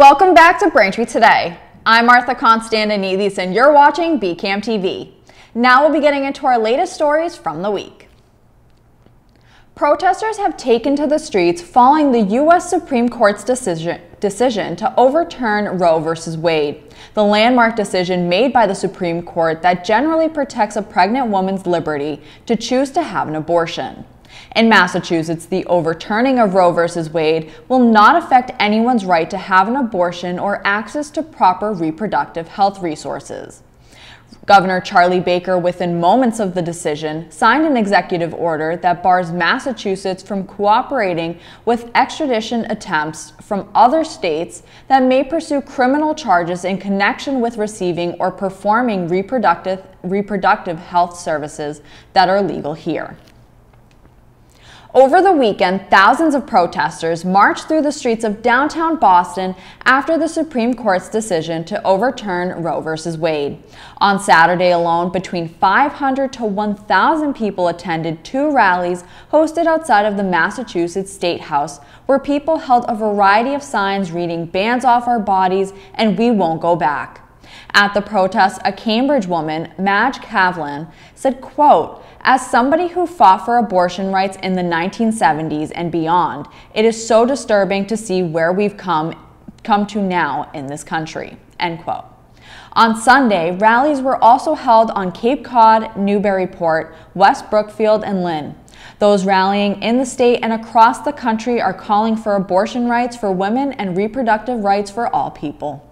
Welcome back to Braintree Today. I'm Martha Konstandinidis and you're watching BCAM TV. Now we'll be getting into our latest stories from the week. Protesters have taken to the streets following the U.S. Supreme Court's decision to overturn Roe v. Wade, the landmark decision made by the Supreme Court that generally protects a pregnant woman's liberty to choose to have an abortion. In Massachusetts, the overturning of Roe v. Wade will not affect anyone's right to have an abortion or access to proper reproductive health resources. Governor Charlie Baker, within moments of the decision, signed an executive order that bars Massachusetts from cooperating with extradition attempts from other states that may pursue criminal charges in connection with receiving or performing reproductive health services that are legal here. Over the weekend, thousands of protesters marched through the streets of downtown Boston after the Supreme Court's decision to overturn Roe v. Wade. On Saturday alone, between 500 to 1,000 people attended two rallies hosted outside of the Massachusetts State House, where people held a variety of signs reading "Bands off our bodies" and "We won't go back." At the protest, a Cambridge woman, Madge Kavlan, said, quote, "As somebody who fought for abortion rights in the 1970s and beyond, it is so disturbing to see where we've come to now in this country," end quote. On Sunday, rallies were also held on Cape Cod, Newburyport, West Brookfield, and Lynn. Those rallying in the state and across the country are calling for abortion rights for women and reproductive rights for all people.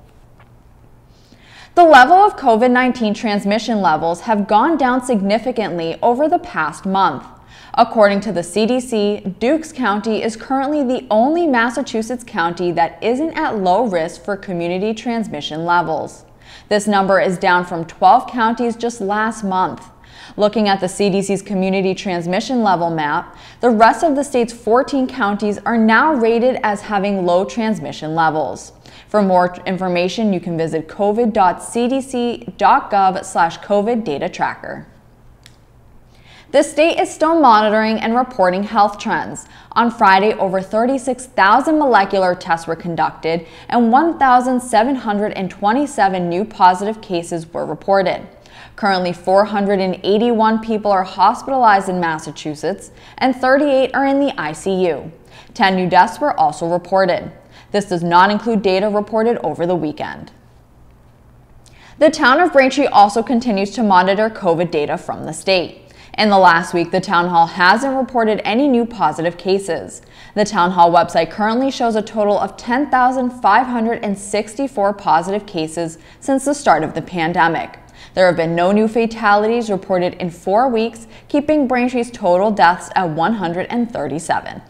The level of COVID-19 transmission levels have gone down significantly over the past month. According to the CDC, Dukes County is currently the only Massachusetts county that isn't at low risk for community transmission levels. This number is down from 12 counties just last month. Looking at the CDC's community transmission level map, the rest of the state's 14 counties are now rated as having low transmission levels. For more information, you can visit covid.cdc.gov/COVID data tracker. The state is still monitoring and reporting health trends. On Friday, over 36,000 molecular tests were conducted and 1,727 new positive cases were reported. Currently, 481 people are hospitalized in Massachusetts and 38 are in the ICU. 10 new deaths were also reported. This does not include data reported over the weekend. The town of Braintree also continues to monitor COVID data from the state. In the last week, the town hall hasn't reported any new positive cases. The town hall website currently shows a total of 10,564 positive cases since the start of the pandemic. There have been no new fatalities reported in 4 weeks, keeping Braintree's total deaths at 137.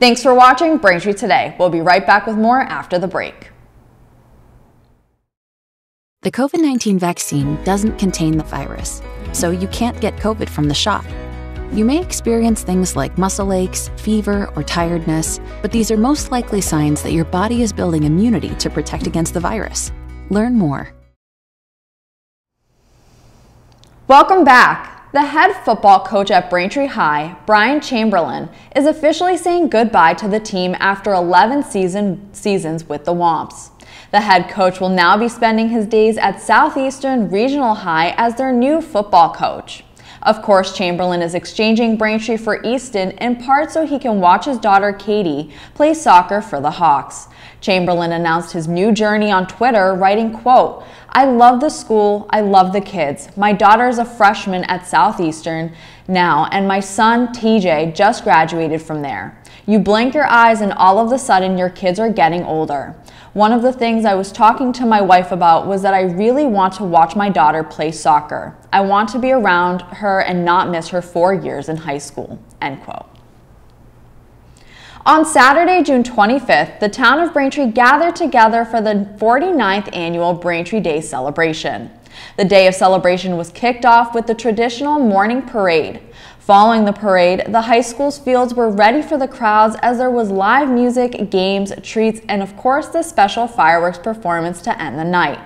Thanks for watching Braintree Today. We'll be right back with more after the break. The COVID-19 vaccine doesn't contain the virus, so you can't get COVID from the shot. You may experience things like muscle aches, fever, or tiredness, but these are most likely signs that your body is building immunity to protect against the virus. Learn more. Welcome back. The head football coach at Braintree High, Brian Chamberlain, is officially saying goodbye to the team after 11 seasons with the Womps. The head coach will now be spending his days at Southeastern Regional High as their new football coach. Of course, Chamberlain is exchanging Braintree for Easton in part so he can watch his daughter Katie play soccer for the Hawks. Chamberlain announced his new journey on Twitter, writing, quote, "I love the school, I love the kids. My daughter is a freshman at Southeastern now, and my son TJ just graduated from there. You blink your eyes and all of a sudden your kids are getting older. One of the things I was talking to my wife about was that I really want to watch my daughter play soccer. I want to be around her and not miss her 4 years in high school," end quote. On Saturday, June 25th, the town of Braintree gathered together for the 49th annual Braintree Day celebration. The day of celebration was kicked off with the traditional morning parade. Following the parade, the high school's fields were ready for the crowds as there was live music, games, treats, and of course the special fireworks performance to end the night.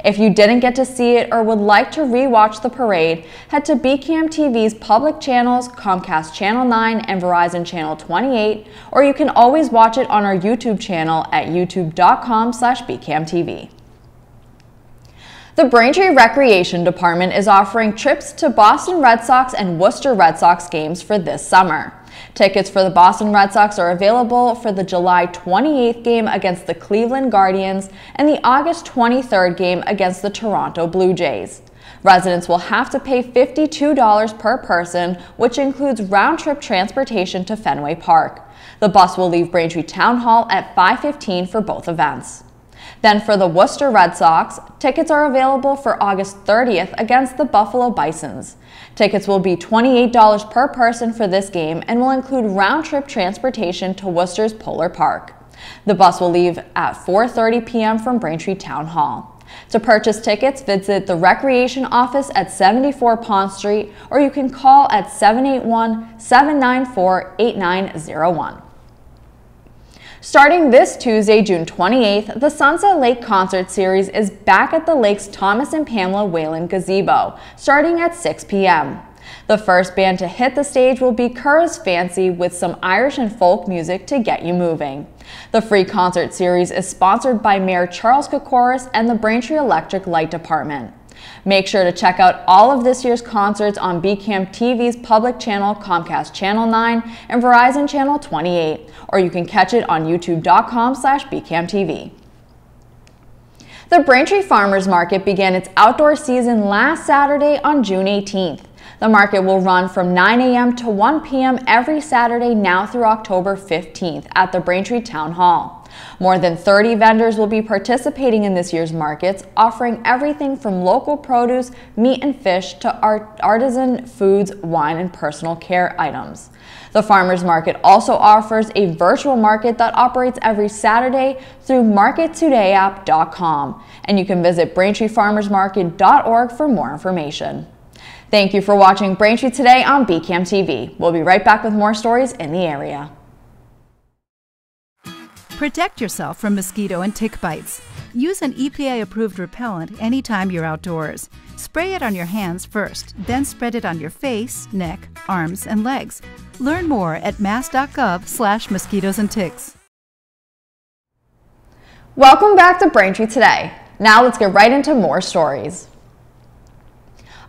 If you didn't get to see it or would like to re-watch the parade, head to BCAM TV's public channels, Comcast Channel 9 and Verizon Channel 28, or you can always watch it on our YouTube channel at youtube.com/bcamtv. The Braintree Recreation Department is offering trips to Boston Red Sox and Worcester Red Sox games for this summer. Tickets for the Boston Red Sox are available for the July 28th game against the Cleveland Guardians and the August 23rd game against the Toronto Blue Jays. Residents will have to pay $52 per person, which includes round-trip transportation to Fenway Park. The bus will leave Braintree Town Hall at 5:15 for both events. Then for the Worcester Red Sox, tickets are available for August 30th against the Buffalo Bisons. Tickets will be $28 per person for this game and will include round-trip transportation to Worcester's Polar Park. The bus will leave at 4:30 p.m. from Braintree Town Hall. To purchase tickets, visit the Recreation Office at 74 Pond Street, or you can call at 781-794-8901. Starting this Tuesday, June 28th, the Sunset Lake Concert Series is back at the lake's Thomas and Pamela Whalen Gazebo, starting at 6 p.m. The first band to hit the stage will be Curra's Fancy with some Irish and folk music to get you moving. The free concert series is sponsored by Mayor Charles Kokoris and the Braintree Electric Light Department. Make sure to check out all of this year's concerts on BCAM TV's public channel, Comcast Channel 9 and Verizon Channel 28, or you can catch it on youtube.com/bcamtv. The Braintree Farmers Market began its outdoor season last Saturday on June 18th. The market will run from 9 a.m. to 1 p.m. every Saturday now through October 15th at the Braintree Town Hall. More than 30 vendors will be participating in this year's markets, offering everything from local produce, meat and fish to artisan foods, wine, and personal care items. The Farmers Market also offers a virtual market that operates every Saturday through markettodayep.com, and you can visit braintreefarmersmarket.org for more information. Thank you for watching Braintree Today on BCAM TV. We'll be right back with more stories in the area. Protect yourself from mosquito and tick bites. Use an EPA-approved repellent anytime you're outdoors. Spray it on your hands first, then spread it on your face, neck, arms, and legs. Learn more at mass.gov/mosquitoes and ticks. Welcome back to Braintree Today. Now let's get right into more stories.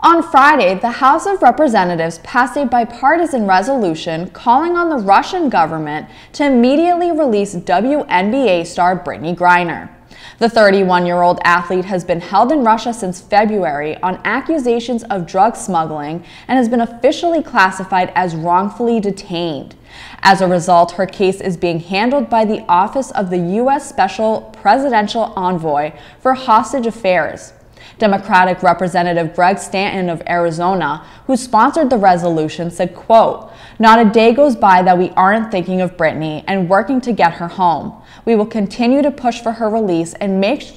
On Friday, the House of Representatives passed a bipartisan resolution calling on the Russian government to immediately release WNBA star Brittney Griner. The 31-year-old athlete has been held in Russia since February on accusations of drug smuggling and has been officially classified as wrongfully detained. As a result, her case is being handled by the Office of the U.S. Special Presidential Envoy for Hostage Affairs. Democratic Representative Greg Stanton of Arizona, who sponsored the resolution, said, quote, "Not a day goes by that we aren't thinking of Brittney and working to get her home. We will continue to push for her release and make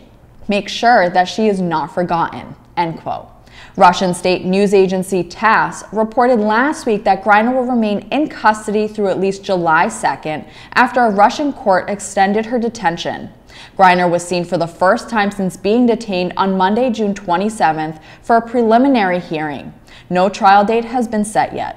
sure that she is not forgotten," end quote. Russian state news agency TASS reported last week that Griner will remain in custody through at least July 2nd after a Russian court extended her detention. Griner was seen for the first time since being detained on Monday, June 27th for a preliminary hearing. No trial date has been set yet.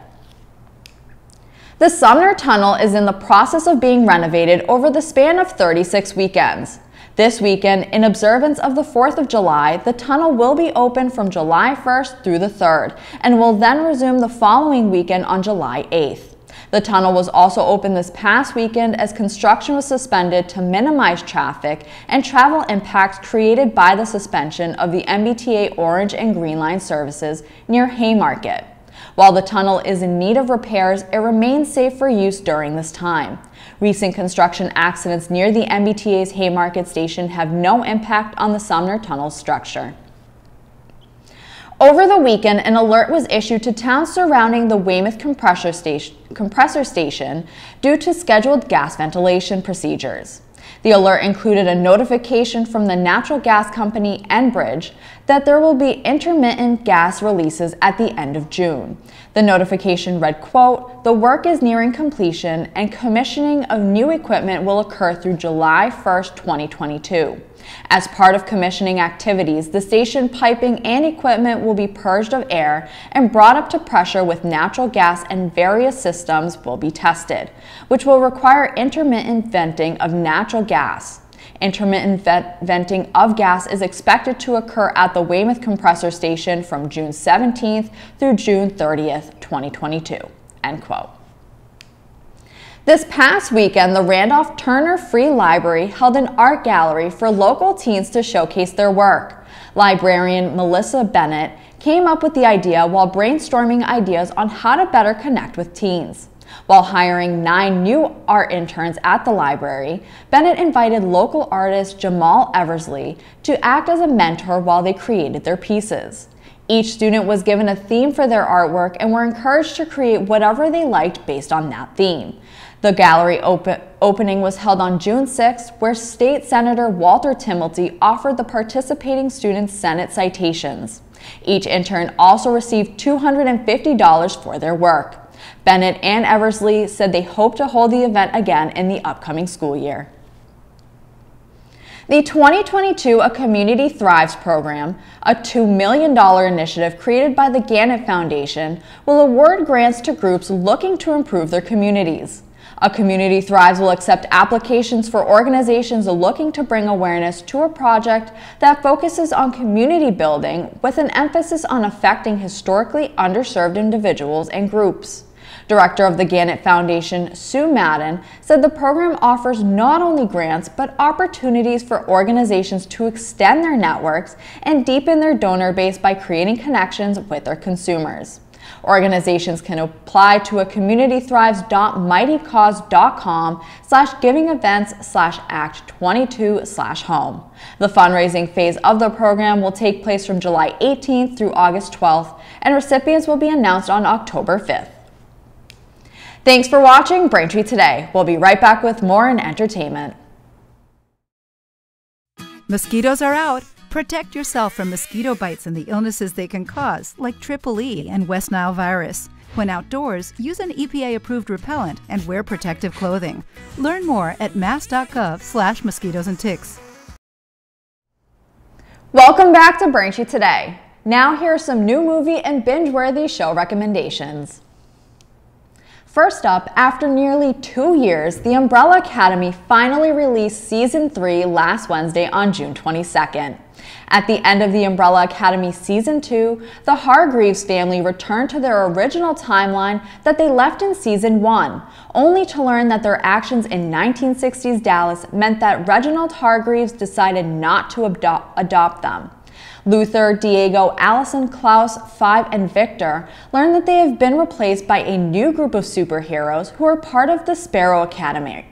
The Sumner Tunnel is in the process of being renovated over the span of 36 weekends. This weekend, in observance of the 4th of July, the tunnel will be open from July 1st through the 3rd and will then resume the following weekend on July 8th. The tunnel was also open this past weekend as construction was suspended to minimize traffic and travel impacts created by the suspension of the MBTA Orange and Green Line services near Haymarket. While the tunnel is in need of repairs, it remains safe for use during this time. Recent construction accidents near the MBTA's Haymarket station have no impact on the Sumner Tunnel's structure. Over the weekend, an alert was issued to towns surrounding the Weymouth compressor station due to scheduled gas ventilation procedures. The alert included a notification from the natural gas company Enbridge that there will be intermittent gas releases at the end of June. The notification read, quote, "The work is nearing completion and commissioning of new equipment will occur through July 1st, 2022. As part of commissioning activities, the station piping and equipment will be purged of air and brought up to pressure with natural gas, and various systems will be tested, which will require intermittent venting of natural gas. Intermittent venting of gas is expected to occur at the Weymouth Compressor Station from June 17th through June 30th, 2022. End quote. This past weekend, the Randolph Turner Free Library held an art gallery for local teens to showcase their work. Librarian Melissa Bennett came up with the idea while brainstorming ideas on how to better connect with teens. While hiring 9 new art interns at the library, Bennett invited local artist Jamal Eversley to act as a mentor while they created their pieces. Each student was given a theme for their artwork and were encouraged to create whatever they liked based on that theme. The gallery opening was held on June 6th, where State Senator Walter Timilty offered the participating students Senate citations. Each intern also received $250 for their work. Bennett and Eversley said they hope to hold the event again in the upcoming school year. The 2022 A Community Thrives program, a $2 million initiative created by the Gannett Foundation, will award grants to groups looking to improve their communities. A Community Thrives will accept applications for organizations looking to bring awareness to a project that focuses on community building with an emphasis on affecting historically underserved individuals and groups. Director of the Gannett Foundation, Sue Madden, said the program offers not only grants but opportunities for organizations to extend their networks and deepen their donor base by creating connections with their consumers. Organizations can apply to a communitythrives.mightycause.com/giving-events/act22/home. The fundraising phase of the program will take place from July 18th through August 12th, and recipients will be announced on October 5th. Thanks for watching Braintree Today. We'll be right back with more in entertainment. Mosquitoes are out. Protect yourself from mosquito bites and the illnesses they can cause, like Triple E and West Nile virus. When outdoors, use an EPA-approved repellent and wear protective clothing. Learn more at mass.gov/mosquitoes and ticks. Welcome back to Braintree Today. Now here are some new movie and binge-worthy show recommendations. First up, after nearly 2 years, The Umbrella Academy finally released Season 3 last Wednesday on June 22nd. At the end of The Umbrella Academy Season 2, the Hargreaves family returned to their original timeline that they left in Season 1, only to learn that their actions in 1960s Dallas meant that Reginald Hargreaves decided not to adopt them. Luther, Diego, Allison, Klaus, Five, and Victor learn that they have been replaced by a new group of superheroes who are part of the Sparrow Academy.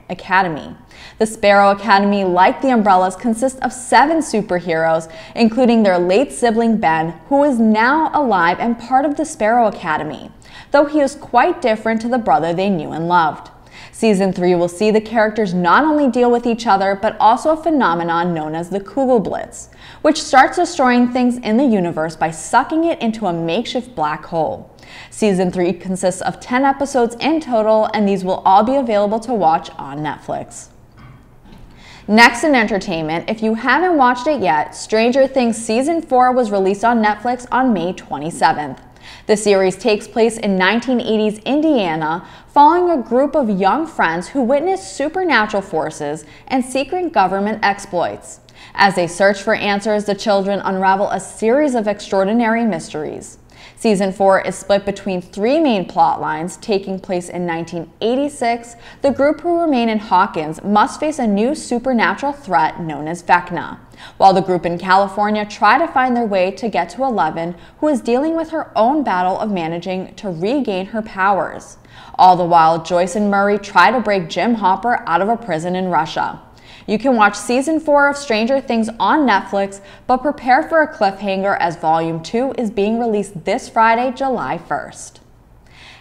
The Sparrow Academy, like the Umbrellas, consists of 7 superheroes, including their late sibling Ben, who is now alive and part of the Sparrow Academy, though he is quite different to the brother they knew and loved. Season 3 will see the characters not only deal with each other, but also a phenomenon known as the Kugelblitz, which starts destroying things in the universe by sucking it into a makeshift black hole. Season 3 consists of 10 episodes in total, and these will all be available to watch on Netflix. Next in entertainment, if you haven't watched it yet, Stranger Things Season 4 was released on Netflix on May 27th. The series takes place in 1980s Indiana, following a group of young friends who witness supernatural forces and secret government exploits. As they search for answers, the children unravel a series of extraordinary mysteries. Season 4 is split between 3 main plot lines. Taking place in 1986, the group who remain in Hawkins must face a new supernatural threat known as Vecna, while the group in California try to find their way to get to Eleven, who is dealing with her own battle of managing to regain her powers. All the while, Joyce and Murray try to break Jim Hopper out of a prison in Russia. You can watch Season 4 of Stranger Things on Netflix, but prepare for a cliffhanger as Volume 2 is being released this Friday, July 1st.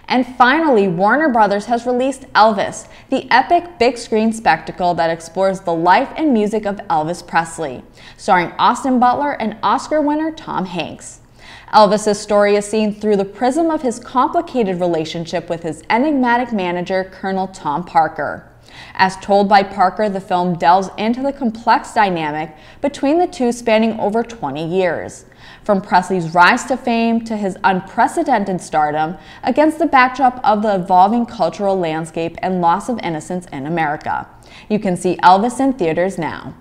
And finally, Warner Brothers has released Elvis, the epic big screen spectacle that explores the life and music of Elvis Presley, starring Austin Butler and Oscar winner Tom Hanks. Elvis's story is seen through the prism of his complicated relationship with his enigmatic manager, Colonel Tom Parker. As told by Parker, the film delves into the complex dynamic between the two spanning over 20 years. From Presley's rise to fame to his unprecedented stardom against the backdrop of the evolving cultural landscape and loss of innocence in America. You can see Elvis in theaters now.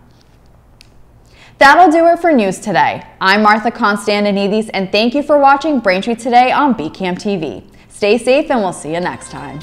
That'll do it for news today. I'm Martha Konstandinidis, and thank you for watching Braintree Today on BCAM TV. Stay safe, and we'll see you next time.